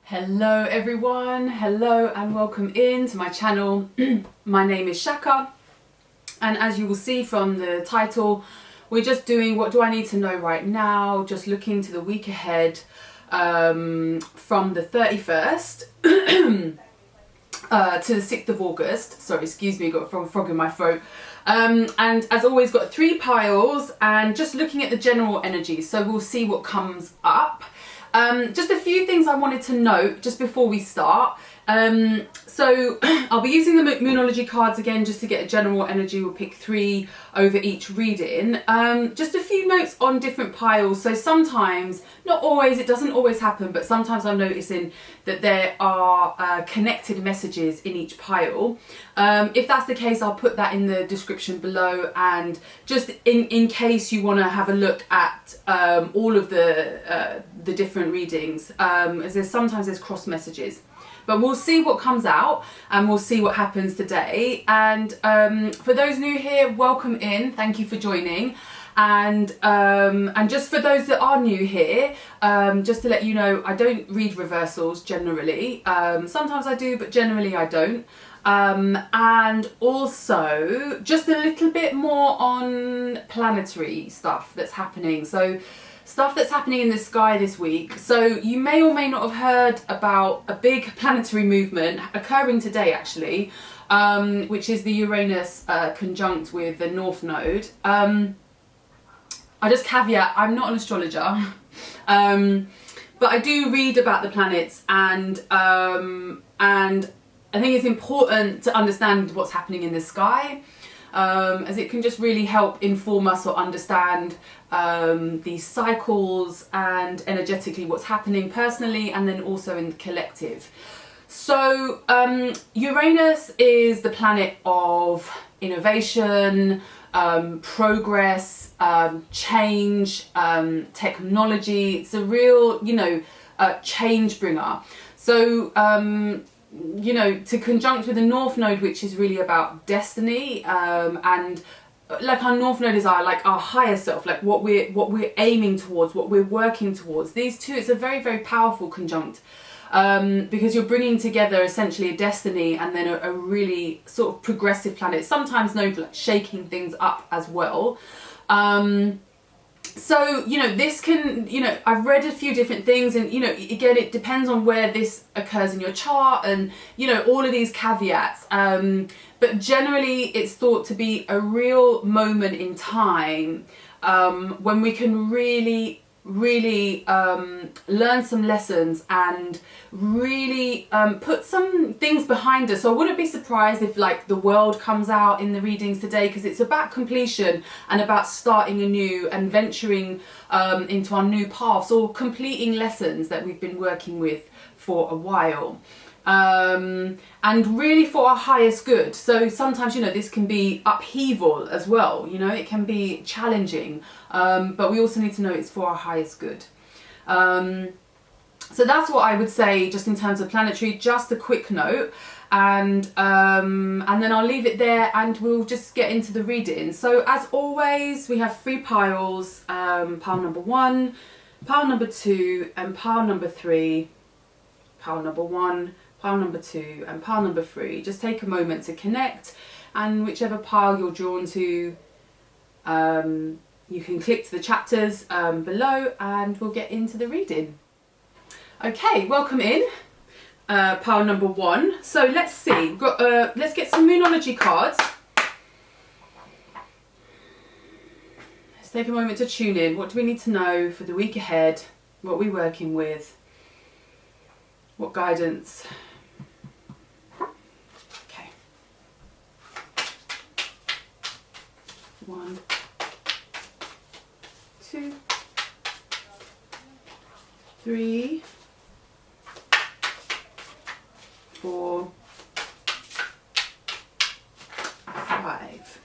Hello everyone, hello and welcome in to my channel. My name is Shaka, and as you will see from the title, we're just doing what do I need to know right now, just looking to the week ahead from the 31st to the 6th of August. Sorry, excuse me, got a frog in my throat. And as always, got 3 piles and just looking at the general energy, so we'll see what comes up. Just a few things I wanted to note just before we start. So I'll be using the Moonology cards again just to get a general energy. We'll pick 3 over each reading. Just a few notes on different piles. So sometimes, not always, it doesn't always happen, but sometimes I'm noticing that there are connected messages in each pile. If that's the case, I'll put that in the description below, and just in case you want to have a look at all of the different readings, as sometimes there's cross messages. But we'll see what comes out and we'll see what happens today. And for those new here, welcome in. Thank you for joining. And just for those that are new here, just to let you know, I don't read reversals generally. Sometimes I do, but generally I don't. And also just a little bit more on planetary stuff that's happening. So stuff that's happening in the sky this week. So you may or may not have heard about a big planetary movement occurring today actually, which is the Uranus conjunct with the North Node. I just caveat, I'm not an astrologer, but I do read about the planets, and I think it's important to understand what's happening in the sky, as it can just really help inform us or understand these cycles and energetically what's happening personally and then also in the collective. So Uranus is the planet of innovation, progress, change, technology. It's a real, change bringer. So to conjunct with the North Node, which is really about destiny, and like our North Node is our higher self, like what we're aiming towards, what we're working towards. These two, it's a very, very powerful conjunct, because you're bringing together essentially a destiny and then a really sort of progressive planet, sometimes known for shaking things up as well. So, this can, I've read a few different things, and, again, it depends on where this occurs in your chart and, all of these caveats. But generally, it's thought to be a real moment in time when we can really learn some lessons and really put some things behind us. So I wouldn't be surprised if the world comes out in the readings today, because it's about completion and about starting anew and venturing into our new paths or completing lessons that we've been working with for a while. And really for our highest good. So sometimes, this can be upheaval as well, it can be challenging, but we also need to know it's for our highest good. So that's what I would say just in terms of planetary, just a quick note, and then I'll leave it there and we'll just get into the reading. So as always, we have 3 piles, pile number 1, pile number 2 and pile number 3, pile number 1, pile number 2 and pile number 3. Just take a moment to connect, and whichever pile you're drawn to, you can click to the chapters below and we'll get into the reading. Okay, welcome in, pile number 1. So let's see, we've got, let's get some Moonology cards. Let's take a moment to tune in. What do we need to know for the week ahead? What are we working with? What guidance? Okay. 1, 2, 3, 4, 5.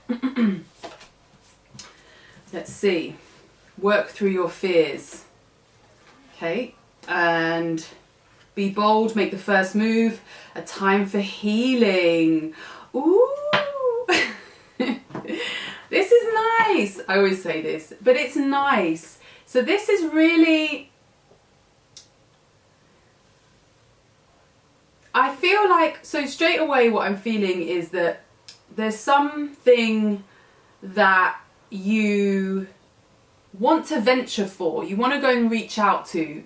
Let's see. Work through your fears. Okay. And be bold, make the first move. A time for healing. Ooh. This is nice. I always say this, but it's nice. So this is really feel like, so straight away what I'm feeling is that there's something that you want to venture for, you want to go and reach out to,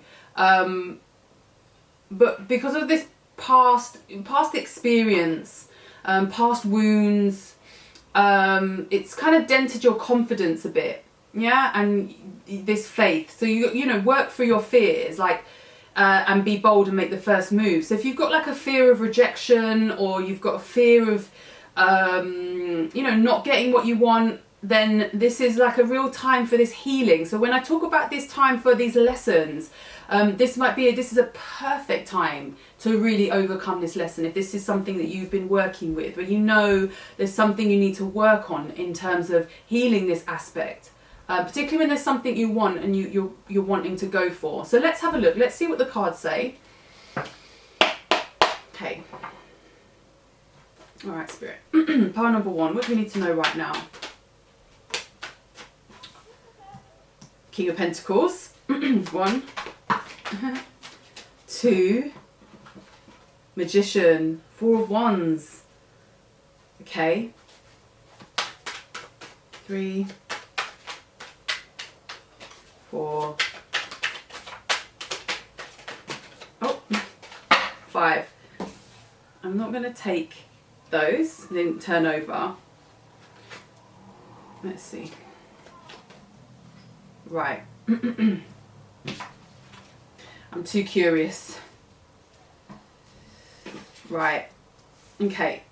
but because of this past experience, past wounds, it's kind of dented your confidence a bit, yeah, and this faith. So you know, work through your fears, like, and be bold and make the first move. So if you've got like a fear of rejection, or you've got a fear of, you know, not getting what you want, then this is like a real time for this healing. So when I talk about this time for these lessons, this is a perfect time to really overcome this lesson. If this is something that you've been working with, where you know there's something you need to work on in terms of healing this aspect, particularly when there's something you want and you're wanting to go for. So let's have a look. Let's see what the cards say. Okay. All right, Spirit. Pile number 1. What do we need to know right now? King of Pentacles. 1, 2, Magician, 4 of Wands. Okay. 3, 4. Oh, 5. I'm not going to take those. They didn't turn over. Let's see. Right. I'm too curious. Right. Okay.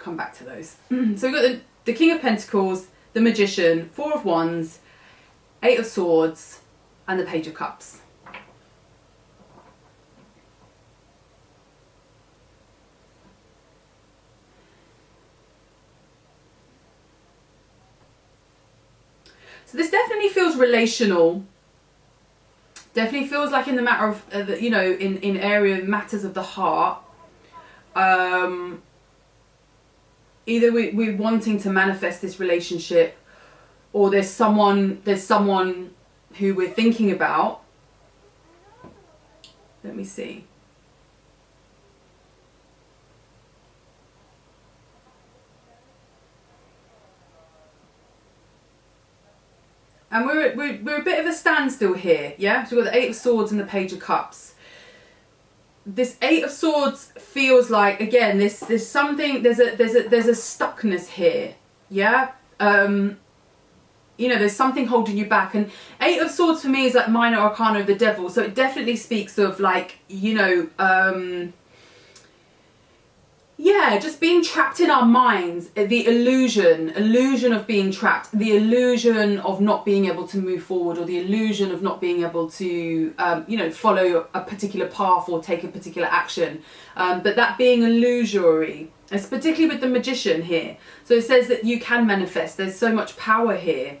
Come back to those. So we've got the King of Pentacles, the Magician, 4 of Wands, 8 of Swords, and the Page of Cups. So this definitely feels relational. Definitely feels like in the matter of, you know, in area matters of the heart. Either we're wanting to manifest this relationship, or there's someone who we're thinking about. Let me see. And we're a bit of a standstill here, yeah? So we've got the 8 of Swords and the Page of Cups. This 8 of Swords feels like, again, there's something, there's a stuckness here, yeah? You know, there's something holding you back. And 8 of Swords for me is like minor arcana of the devil. So it definitely speaks of, like, you know, yeah, just being trapped in our minds, the illusion of being trapped, the illusion of not being able to move forward, or the illusion of not being able to, you know, follow a particular path or take a particular action. But that being illusory, it's particularly with the Magician here. So it says that you can manifest. There's so much power here.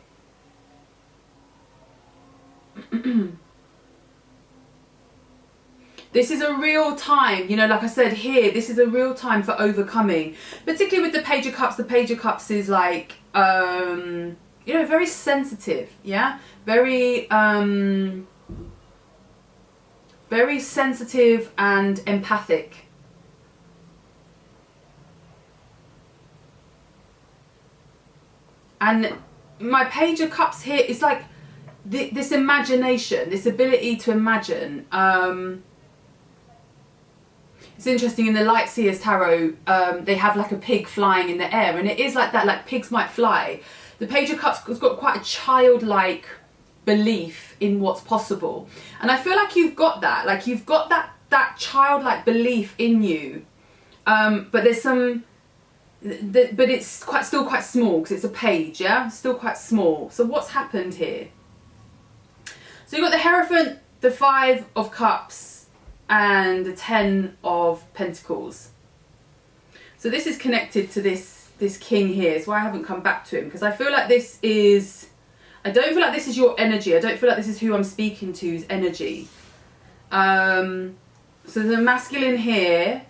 This is a real time, you know, like I said here, this is a real time for overcoming. Particularly with the Page of Cups. The Page of Cups is like, you know, very sensitive, yeah? Very sensitive and empathic. And my Page of Cups here is like this imagination, this ability to imagine. It's interesting, in the Light Seers Tarot, they have like a pig flying in the air, and it is like that, like pigs might fly. The Page of Cups has got quite a childlike belief in what's possible. And I feel like you've got that, like you've got that childlike belief in you. But there's some, but it's still quite small, because it's a page, yeah? Still quite small. So what's happened here? So you've got the Hierophant, the 5 of Cups, and the 10 of Pentacles. So this is connected to this king here. It's why I haven't come back to him, because I feel like this is, I don't feel like this is your energy. I don't feel like this is who I'm speaking to's energy. So the masculine here,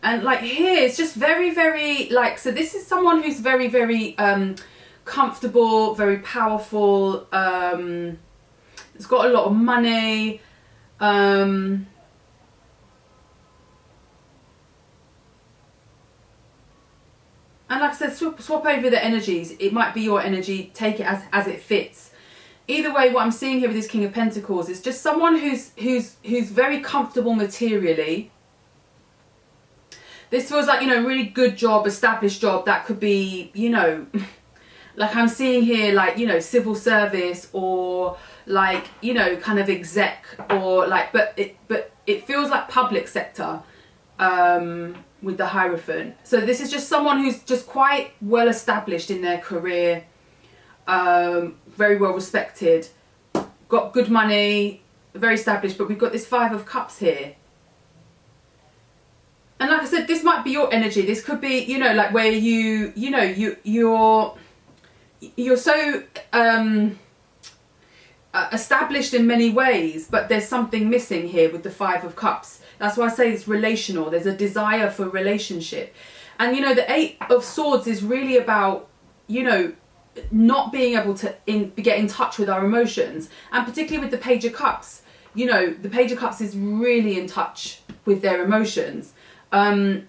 and like here it's just very, very, like, so this is someone who's very, very comfortable, very powerful, It's got a lot of money. And like I said, swap over the energies. It might be your energy. Take it as it fits. Either way, what I'm seeing here with this King of Pentacles is just someone who's very comfortable materially. This feels like, you know, really good job, established job. That could be, you know, like I'm seeing here, like, you know, civil service, or like, you know, kind of exec, or like, but it feels like public sector. With the Hierophant. So this is just someone who's just quite well established in their career, very well respected, got good money, very established, but we've got this Five of Cups here. And like I said, this might be your energy. This could be, you know, like where you're so established in many ways, but there's something missing here with the Five of Cups. That's why I say it's relational. There's a desire for relationship. And, you know, the Eight of Swords is really about, you know, not being able to get in touch with our emotions. And particularly with the Page of Cups, you know, the Page of Cups is really in touch with their emotions. So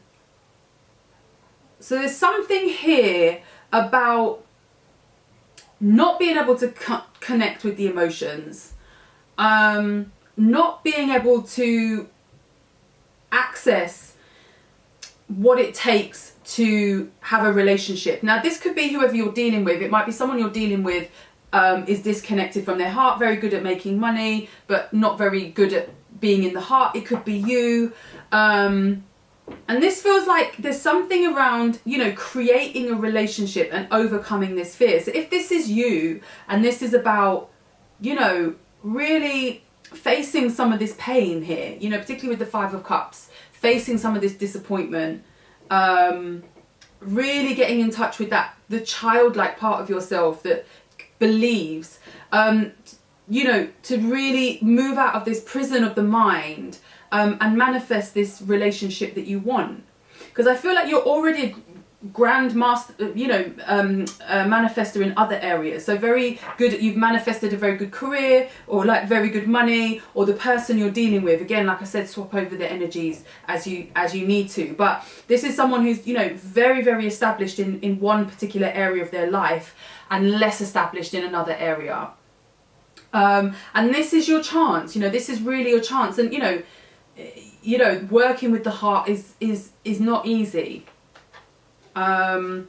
there's something here about not being able to connect with the emotions, not being able to access what it takes to have a relationship. Now, this could be whoever you're dealing with. It might be someone you're dealing with is disconnected from their heart, very good at making money, but not very good at being in the heart. It could be you. And this feels like there's something around, you know, creating a relationship and overcoming this fear. So if this is you, and this is about, you know, really facing some of this pain here, you know, particularly with the Five of Cups, facing some of this disappointment, really getting in touch with that, the childlike part of yourself that believes, you know, to really move out of this prison of the mind, and manifest this relationship that you want. Because I feel like you're already a grand master, you know, manifester in other areas. So very good, you've manifested a very good career, or like very good money, or the person you're dealing with. Again, like I said, swap over the energies as you need to. But this is someone who's, you know, very, very established in one particular area of their life and less established in another area. And this is your chance, you know, this is really your chance. And, you know, working with the heart is not easy. And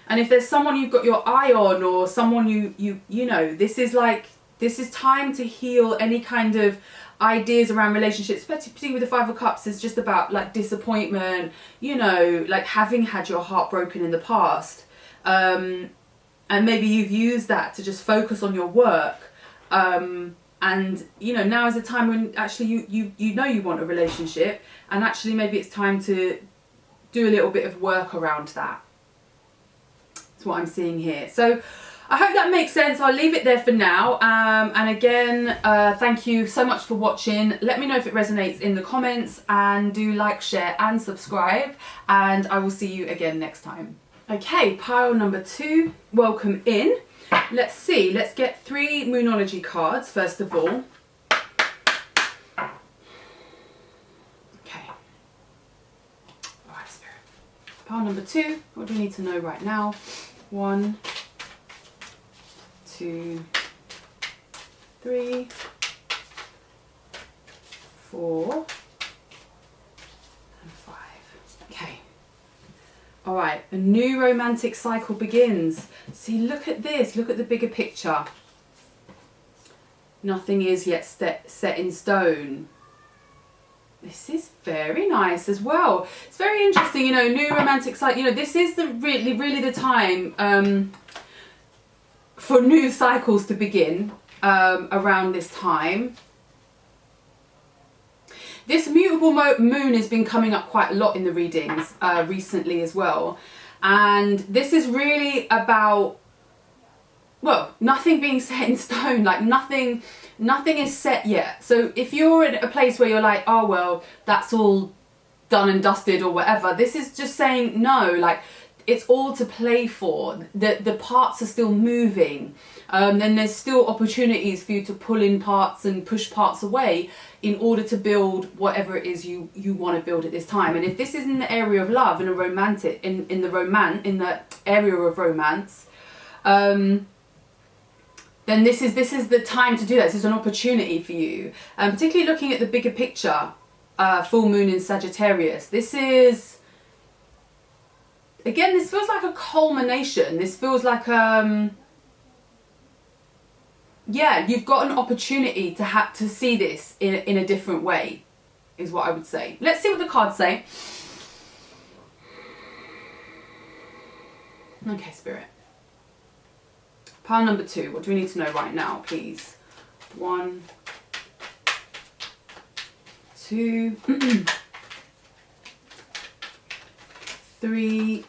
if there's someone you've got your eye on, or someone you know, this is time to heal any kind of ideas around relationships, particularly with the Five of Cups. Is just about like disappointment, you know, like having had your heart broken in the past, and maybe you've used that to just focus on your work. And, you know, now is a time when actually you know you want a relationship, and actually maybe it's time to do a little bit of work around that. That's what I'm seeing here. So I hope that makes sense. I'll leave it there for now. And again, thank you so much for watching. Let me know if it resonates in the comments, and do like, share and subscribe, and I will see you again next time. Okay, pile number 2, welcome in. Let's see, let's get 3 Moonology cards first of all. Okay. Alright, Spirit. Pile number 2, what do we need to know right now? 1, 2, 3, 4, and 5. Okay. Alright, a new romantic cycle begins. See, look at this, look at the bigger picture. Nothing is yet set in stone. This is very nice as well. It's very interesting, you know, new romantic cycle. You know, this is really the time for new cycles to begin around this time. This mutable moon has been coming up quite a lot in the readings recently as well. And this is really about, well, nothing being set in stone, like nothing is set yet. So if you're in a place where you're like, oh, well, that's all done and dusted or whatever, this is just saying no, like it's all to play for. The parts are still moving. Then there's still opportunities for you to pull in parts and push parts away in order to build whatever it is you want to build at this time. And if this is in the area of love, in a romantic, in the area of romance, then this is the time to do that. This is an opportunity for you, particularly looking at the bigger picture. Full moon in Sagittarius. This is, again, this feels like a culmination. This feels like yeah, you've got an opportunity to have to see this in a different way, is what I would say. Let's see what the cards say. Okay, Spirit. Pile number 2. What do we need to know right now, please? 1, 2, 3,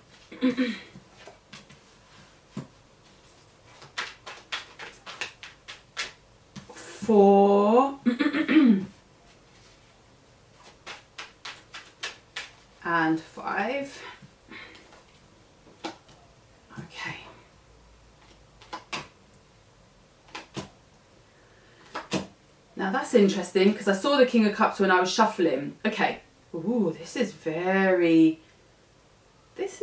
4, and 5. Okay. Now that's interesting because I saw the King of Cups when I was shuffling. Okay. Ooh, this is very, it's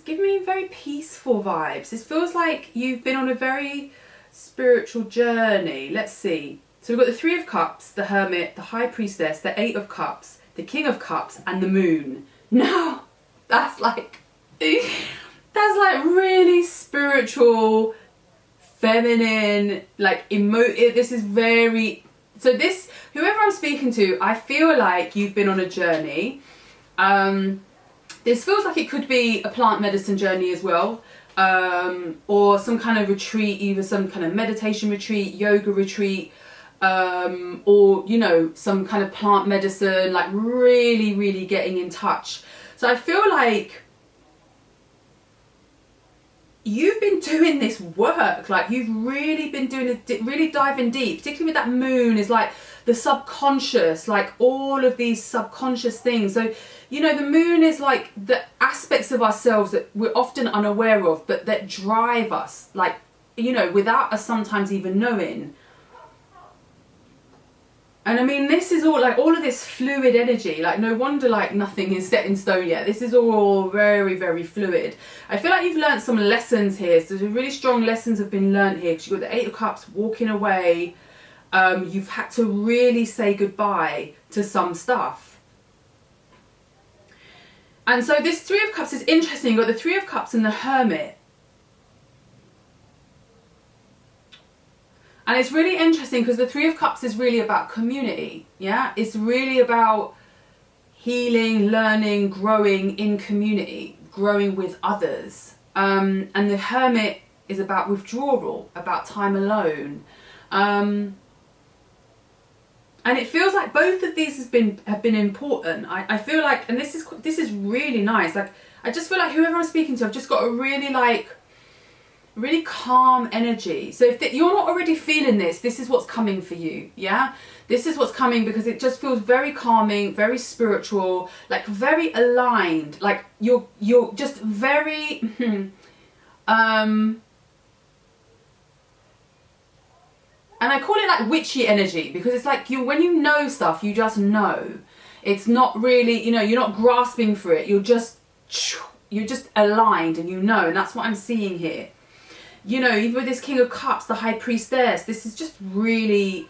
giving me very peaceful vibes. This feels like you've been on a very spiritual journey. Let's see. So we've got the 3 of Cups, the Hermit, the High Priestess, the 8 of Cups, the King of Cups, and the Moon. Now, that's like really spiritual, feminine, like emotive. This is very, so this, whoever I'm speaking to, I feel like you've been on a journey. This feels like it could be a plant medicine journey as well, or some kind of retreat, either some kind of meditation retreat, yoga retreat, or, you know, some kind of plant medicine, like really getting in touch. So I feel like you've been doing this work, like you've really been doing it, really diving deep, particularly with that moon, is like the subconscious, like all of these subconscious things. So, you know, the moon is like the aspects of ourselves that we're often unaware of, but that drive us, like, you know, without us sometimes even knowing. And I mean, this is all like all of this fluid energy, like no wonder like nothing is set in stone yet. This is all very fluid. I feel like you've learned some lessons here. So there's really strong lessons have been learned here, because you've got the 8 of Cups walking away. You've had to really say goodbye to some stuff. And so this 3 of Cups is interesting. You've got the 3 of Cups and the Hermit. And it's really interesting because the 3 of Cups is really about community, yeah? It's really about healing, learning, growing in community, growing with others. And the Hermit is about withdrawal, about time alone. And it feels like both of these have been important. I feel like, and this is really nice. Like, I just feel like whoever I'm speaking to, I've just got a really calm energy. So if you're not already feeling this is what's coming for you, yeah? This is what's coming, because it just feels very calming, very spiritual, like very aligned, like you're just very and I call it like witchy energy, because it's like when you know stuff, you just know. It's not really, you know, you're not grasping for it, you're just aligned and you know, and that's what I'm seeing here. You know, even with this King of Cups, the High Priestess, this is just really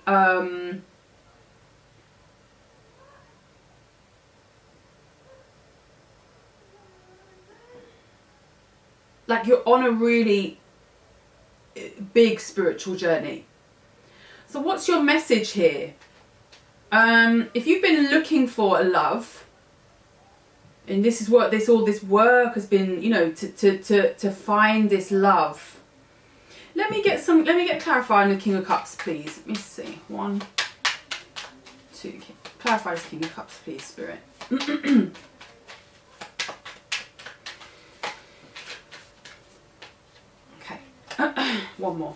like you're on a really big spiritual journey. So what's your message here? If you've been looking for a love, and this is what all this work has been, you know, to find this love. Let me get clarify on the King of Cups, please. Let me see. 1, 2. Clarify this King of Cups, please, Spirit. Okay. One more.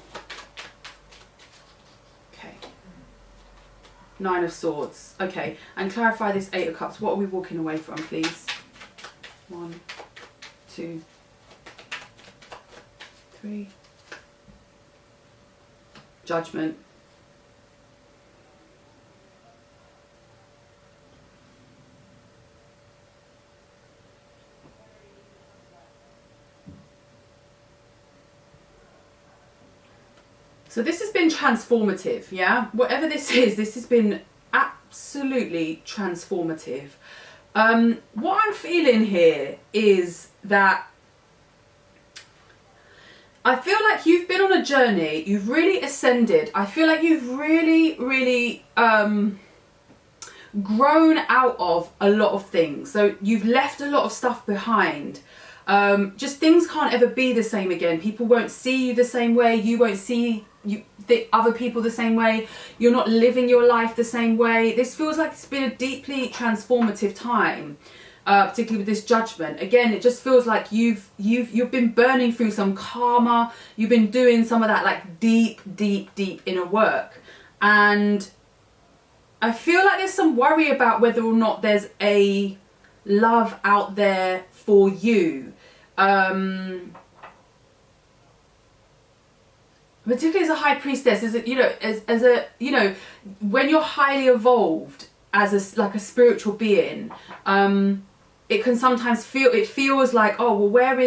Okay. 9 of Swords. Okay. And clarify this 8 of Cups. What are we walking away from, please? 1, 2, 3. Judgment. So this has been transformative, yeah? Whatever this has been absolutely transformative. What I'm feeling here is that I feel like you've been on a journey, you've really ascended. I feel like you've really grown out of a lot of things. So you've left a lot of stuff behind. Just things can't ever be the same again. People won't see you the same way. You won't see the other people the same way. You're not living your life the same way. This feels like it's been a deeply transformative time, particularly with this judgment. Again, it just feels like you've been burning through some karma. You've been doing some of that like deep inner work, and I feel like there's some worry about whether or not there's a love out there for you. Particularly as a high priestess, as a when you're highly evolved as like a spiritual being, it can sometimes feels like, oh well, where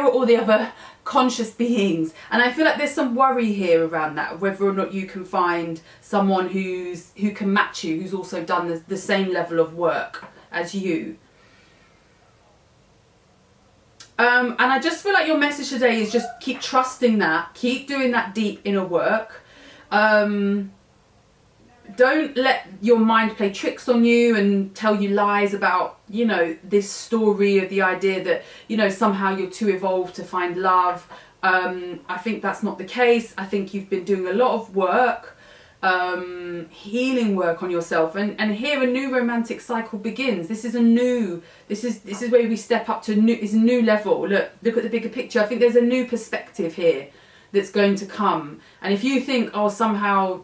are all the other conscious beings? And I feel like there's some worry here around that, whether or not you can find someone who can match you, who's also done the same level of work as you. And I just feel like your message today is just keep trusting that, keep doing that deep inner work. Don't let your mind play tricks on you and tell you lies about, this story of the idea that, somehow you're too evolved to find love. I think that's not the case. I think you've been doing a lot of work, healing work on yourself, and here a new romantic cycle begins. This is where we step up to this new level. Look at the bigger picture. I think there's a new perspective here that's going to come. And if you think, oh, somehow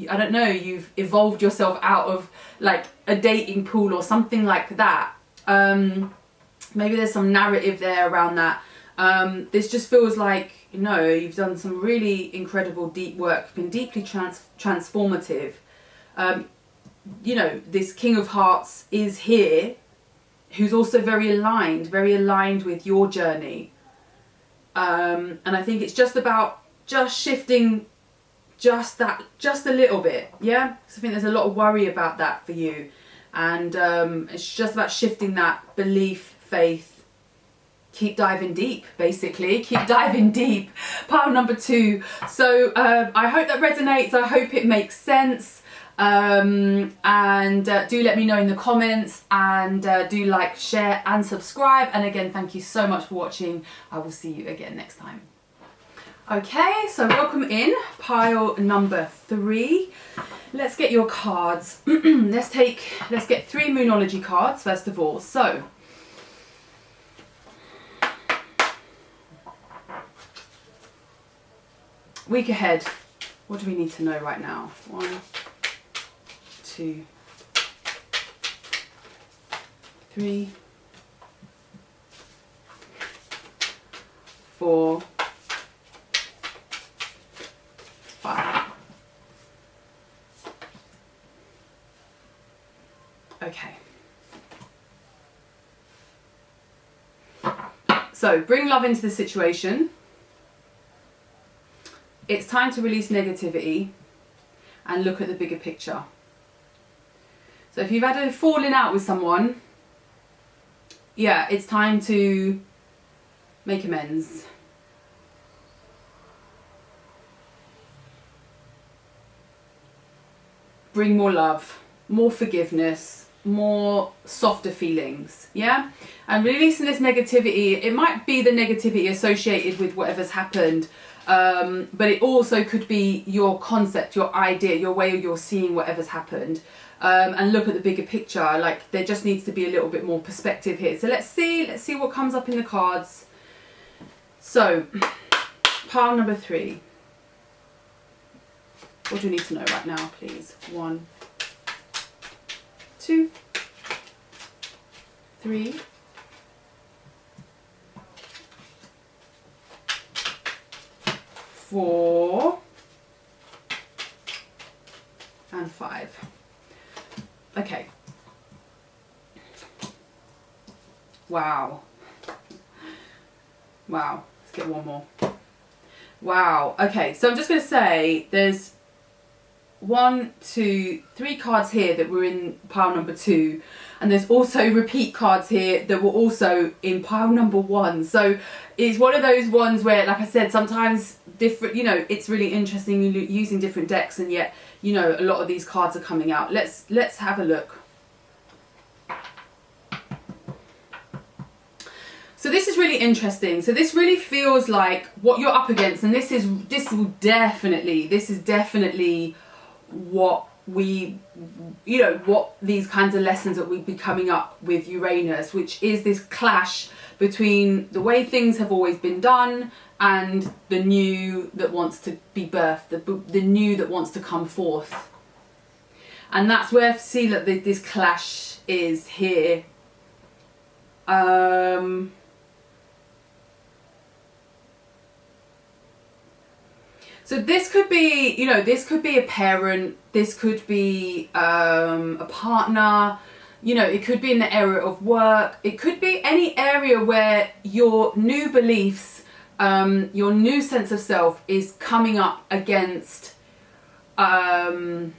I don't know, you've evolved yourself out of like a dating pool or something like that, maybe there's some narrative there around that. This just feels like, you've done some really incredible deep work, been deeply transformative. This King of Hearts is here, who's also very aligned with your journey. And I think it's just about shifting just a little bit, yeah? So I think there's a lot of worry about that for you. And it's just about shifting that belief, faith. Keep diving deep, basically. Keep diving deep. Pile number 2. So I hope that resonates. I hope it makes sense. And do let me know in the comments. And do like, share and subscribe. And again, thank you so much for watching. I will see you again next time. Okay, so welcome in. Pile number 3. Let's get your cards. Let's get 3 Moonology cards first of all. So week ahead, what do we need to know right now? 1, 2, 3, 4, 5. Okay. So bring love into the situation. It's time to release negativity and look at the bigger picture. So if you've had a falling out with someone, yeah, it's time to make amends. Bring more love, more forgiveness, more softer feelings, yeah? And releasing this negativity, it might be the negativity associated with whatever's happened, but it also could be your concept, your idea, your way you're seeing whatever's happened, and look at the bigger picture. Like, there just needs to be a little bit more perspective here. So let's see what comes up in the cards. So pile number 3. What do you need to know right now, please? 1, 2, 3, 4, and 5. Okay. Wow. Wow. Let's get one more. Wow. Okay, so I'm just going to say there's 1, 2, 3 cards here that were in pile number 2, and there's also repeat cards here that were also in pile number 1. So it's one of those ones where, like I said, sometimes different, you know, it's really interesting using different decks, and yet, you know, a lot of these cards are coming out. Let's have a look. So this is really interesting. So this really feels like what you're up against, and this is definitely what we, you know, what these kinds of lessons that we'd be coming up with Uranus, which is this clash between the way things have always been done and the new that wants to be birthed, the new that wants to come forth. And that's where I see that this clash is here. So this could be, you know, this could be a parent, this could be a partner, you know, it could be in the area of work, it could be any area where your new beliefs, your new sense of self is coming up against a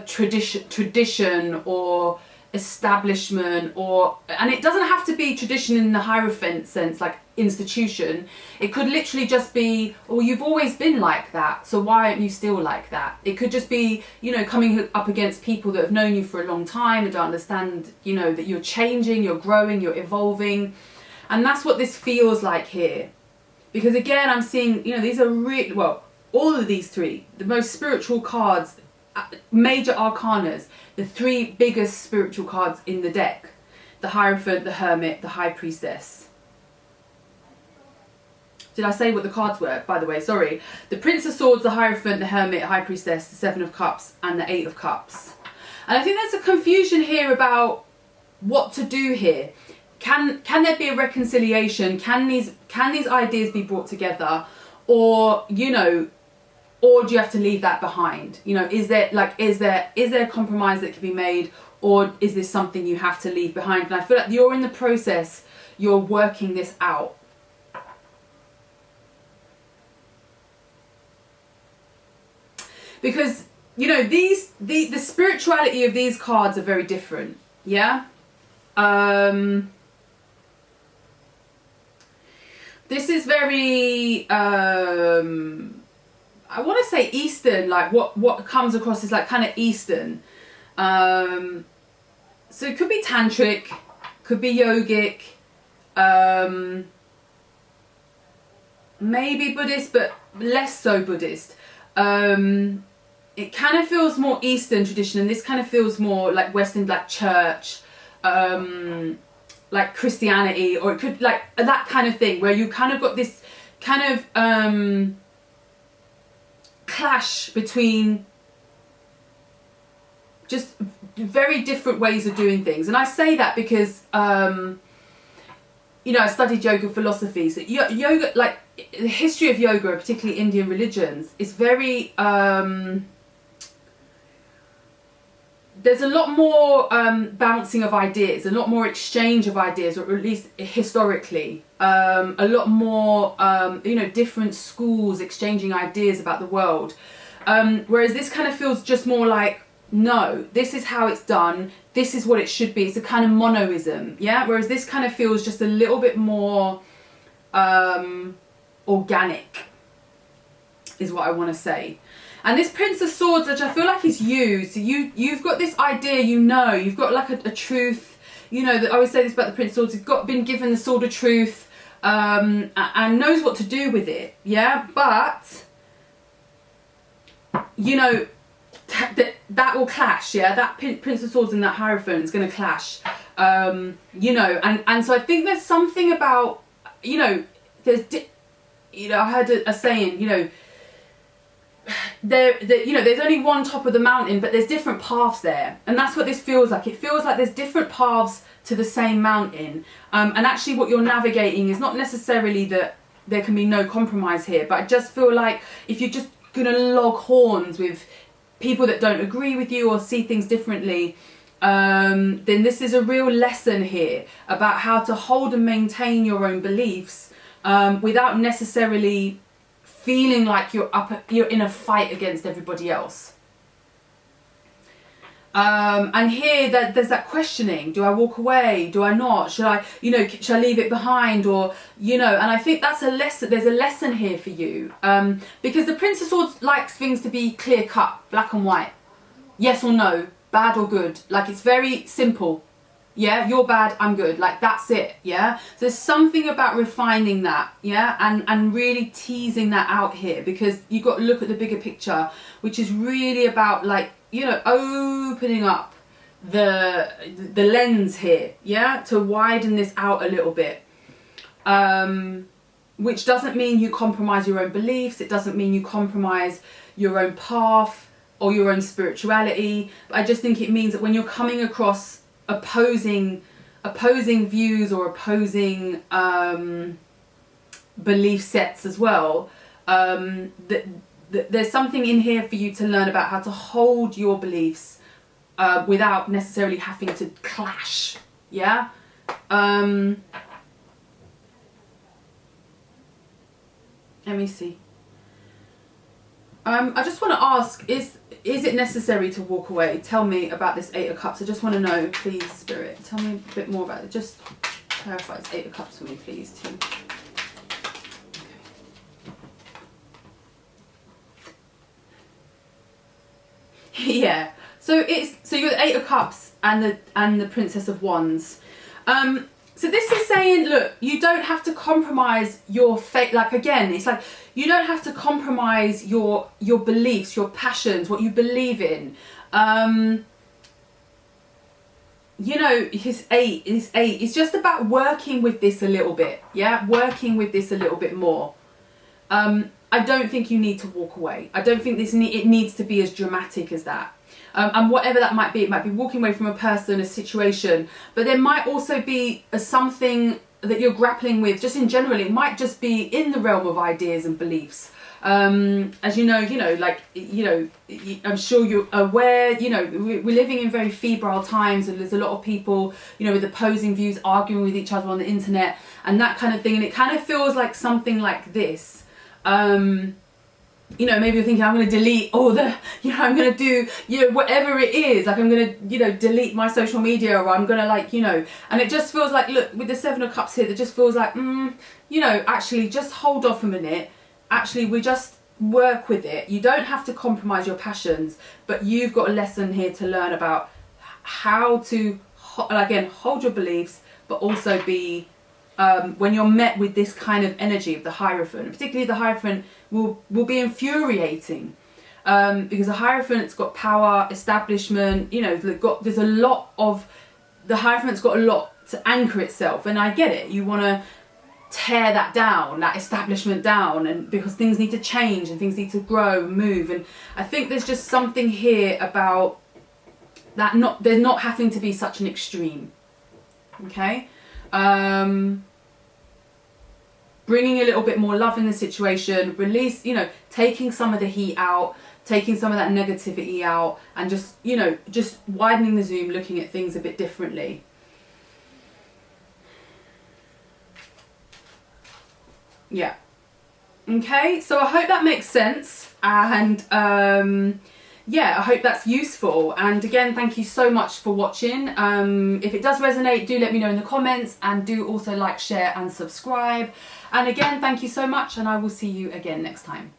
tradition or establishment, or, and it doesn't have to be tradition in the Hierophant sense, like institution. It could literally just be, well, you've always been like that, so why aren't you still like that? It could just be, you know, coming up against people that have known you for a long time and don't understand, you know, that you're changing, you're growing, you're evolving. And that's what this feels like here. Because again, I'm seeing, you know, these are really, well, all of these 3, the most spiritual cards, major arcanas, the 3 biggest spiritual cards in the deck: the Hierophant, the Hermit, the High Priestess. Did I say what the cards were, by the way? Sorry. The Prince of Swords, the Hierophant, the Hermit, High Priestess, the 7 of Cups, and the 8 of Cups. And I think there's a confusion here about what to do here. Can there be a reconciliation? Can these ideas be brought together? Or, you know, or do you have to leave that behind? You know, is there a compromise that can be made, or is this something you have to leave behind? And I feel like you're in the process, you're working this out. Because, you know, the spirituality of these cards are very different, yeah? This is very, I want to say Eastern, like what comes across is like kind of Eastern. So it could be tantric, could be yogic, maybe Buddhist, but less so Buddhist. It kind of feels more Eastern tradition, and this kind of feels more like Western, like church, like Christianity, or it could like that kind of thing, where you kind of got this kind of clash between just very different ways of doing things. And I say that because you know, I studied yoga philosophy. So yoga, like the history of yoga, particularly Indian religions, is very there's a lot more bouncing of ideas, a lot more exchange of ideas, or at least historically, a lot more, you know, different schools exchanging ideas about the world. Whereas this kind of feels just more like, no, this is how it's done, this is what it should be. It's a kind of monoism, yeah? Whereas this kind of feels just a little bit more organic, is what I want to say. And this Prince of Swords, which I feel like is you. So you've got this idea, you know, you've got like a truth, you know, that I always say this about the Prince of Swords, he's been given the sword of truth, and knows what to do with it, yeah? But, you know, that will clash, yeah? That Prince of Swords and that Hierophant is going to clash, you know, and so I think there's something about, you know, I heard a saying, you know, you know, there's only one top of the mountain, but there's different paths there, and that's what this feels like. It feels like there's different paths to the same mountain, and actually what you're navigating is not necessarily that there can be no compromise here, but I just feel like if you're just gonna log horns with people that don't agree with you or see things differently, then this is a real lesson here about how to hold and maintain your own beliefs without necessarily feeling like you're in a fight against everybody else. And here there's that questioning: do I walk away? Do I not? Should I, you know, should I leave it behind? Or, you know, and I think that's a lesson. There's a lesson here for you, because the Prince of Swords likes things to be clear cut, black and white, yes or no, bad or good. Like, it's very simple. Yeah, you're bad, I'm good. Like, that's it. Yeah. So there's something about refining that. Yeah, and really teasing that out here, because you've got to look at the bigger picture, which is really about, like, you know, opening up the lens here, yeah, to widen this out a little bit, which doesn't mean you compromise your own beliefs. It doesn't mean you compromise your own path or your own spirituality. But I just think it means that when you're coming across opposing views or opposing belief sets as well, there's something in here for you to learn about how to hold your beliefs without necessarily having to clash. Yeah. Let me see. I just want to ask, is it necessary to walk away? Tell me about this Eight of Cups. I just want to know, please, Spirit. Tell me a bit more about it. Just clarify this Eight of Cups for me, please, too. Yeah, so you're the Eight of Cups and the Princess of Wands. So this is saying, look, you don't have to compromise your faith. Like, again, it's like you don't have to compromise your beliefs, your passions, what you believe in. You know, his eight. It's just about working with this a little bit. Yeah, working with this a little bit more. I don't think you need to walk away. I don't think it needs to be as dramatic as that. And whatever that might be, it might be walking away from a person, a situation, but there might also be something that you're grappling with just in general. It might just be in the realm of ideas and beliefs. As you know, like, you know, I'm sure you're aware, you know, we're living in very febrile times, and there's a lot of people, you know, with opposing views arguing with each other on the internet and that kind of thing. And it kind of feels like something like this. You know, maybe you're thinking, I'm going to delete all the, you know, I'm going to do, you know, whatever it is, like I'm going to, you know, delete my social media, or I'm going to, like, you know, and it just feels like, look, with the Seven of Cups here, it just feels like, you know, actually just hold off a minute. Actually, we just work with it. You don't have to compromise your passions, but you've got a lesson here to learn about how to, again, hold your beliefs, but also be, when you're met with this kind of energy of the Hierophant, particularly the Hierophant will be infuriating, because the Hierophant's got power, establishment, you know, there's a lot of, the Hierophant's got a lot to anchor itself, and I get it, you want to tear that down, that establishment down, and because things need to change and things need to grow, move, and I think there's just something here about that, there's not having to be such an extreme, okay? Bringing a little bit more love in the situation, release, you know, taking some of the heat out, taking some of that negativity out, and just, you know, just widening the zoom, looking at things a bit differently. Yeah. Okay, so I hope that makes sense, and yeah, I hope that's useful. And again, thank you so much for watching. If it does resonate, do let me know in the comments, and do also like, share and subscribe. And again, thank you so much, and I will see you again next time.